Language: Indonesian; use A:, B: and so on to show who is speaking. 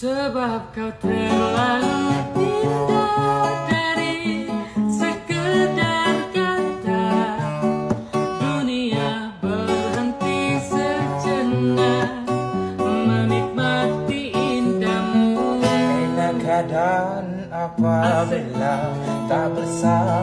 A: Sebab kau terlalu indah dari sekedar kata. Dunia berhenti sejenak menikmati indahmu.
B: Enak keadaan apabila tak bersama